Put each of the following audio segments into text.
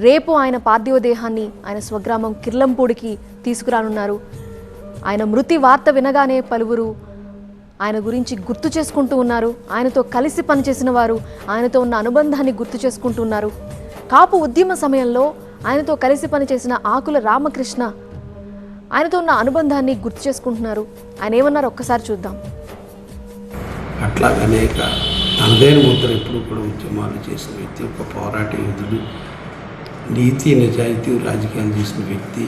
రేపు ఆయన పార్థివ దేహాన్ని ఆయన స్వగ్రామం కిర్లంపూడికి తీసుకురానున్నారు. ఆయన మృతి వార్త వినగానే పలువురు ఆయన గురించి గుర్తు చేసుకుంటూ ఉన్నారు. ఆయనతో కలిసి పనిచేసిన వారు ఆయనతో ఉన్న అనుబంధాన్ని గుర్తు చేసుకుంటూ ఉన్నారు. కాపు ఉద్యమ సమయంలో ఆయనతో కలిసి పనిచేసిన ఆకుల రామకృష్ణ ఆయనతో ఉన్న అనుబంధాన్ని గుర్తు చేసుకుంటున్నారు. ఆయన ఏమన్నారు ఒక్కసారి చూద్దాం. అట్లా అనేక తనదైన ముద్ర ఎప్పుడు కూడా ఉద్యమాలు చేసిన వ్యక్తి, ఒక పోరాట యోధుడు, నీతి నిజాయితీ రాజకీయాలు చేసిన వ్యక్తి.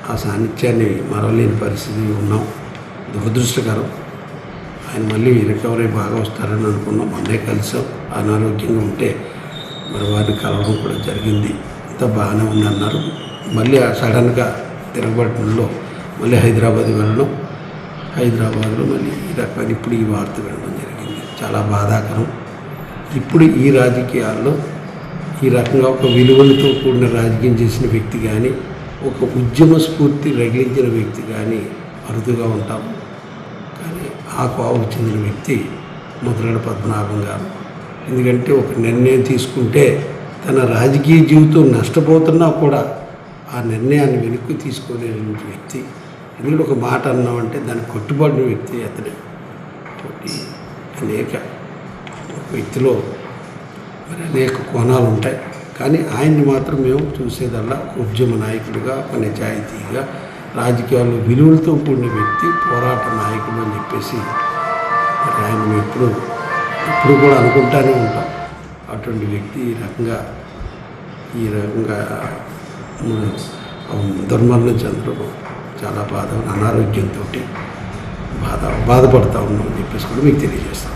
ఆ సాన్నిధ్యాన్ని మరవలేని పరిస్థితి ఉన్నాం. దురదృష్టకరం. ఆయన మళ్ళీ రికవరీ బాగా వస్తారని అనుకున్నాం. మొన్నే కలిసాం. అనారోగ్యంగా ఉంటే మరి వారిని కలవడం కూడా జరిగింది. అంతా బాగానే ఉందన్నారు. మళ్ళీ సడన్గా తిరగబడటంలో మళ్ళీ హైదరాబాద్ వెళ్ళడం, హైదరాబాద్లో మళ్ళీ ఈ రకమైన ఇప్పుడు ఈ వార్త వినడం జరిగింది. చాలా బాధాకరం. ఇప్పుడు ఈ రాజకీయాల్లో ఈ రకంగా ఒక విలువలతో కూడిన రాజకీయం చేసిన వ్యక్తి కానీ, ఒక ఉద్యమ స్ఫూర్తి రగిలించిన వ్యక్తి కానీ అరుదుగా ఉంటాం. కానీ ఆ కోవకు చెందిన వ్యక్తి ముద్రగడ పద్మనాభం గారు. ఎందుకంటే ఒక నిర్ణయం తీసుకుంటే తన రాజకీయ జీవితం నష్టపోతున్నా కూడా ఆ నిర్ణయాన్ని వెనక్కి తీసుకోలేని వ్యక్తి. ఎందుకంటే ఒక మాట అన్నామంటే దానికి కట్టుబడిన వ్యక్తి అతనే. కాబట్టి అనేక వ్యక్తిలో మరి అనేక కోణాలు ఉంటాయి. కానీ ఆయన్ని మాత్రం మేము చూసేదల్లా ఉద్యమ నాయకుడిగా, ఒక నిజాయితీగా, రాజకీయాల్లో విలువలతో కూడిన వ్యక్తి, పోరాట నాయకుడు అని చెప్పేసి మరి ఆయన ఎప్పుడు కూడా అనుకుంటానే ఉంటాం. అటువంటి వ్యక్తి ఈ రకంగా దుర్మరణం చెందడం చాలా అనారోగ్యంతో బాధపడుతూ ఉన్నాం అని చెప్పేసి కూడా మీకు తెలియజేస్తాం.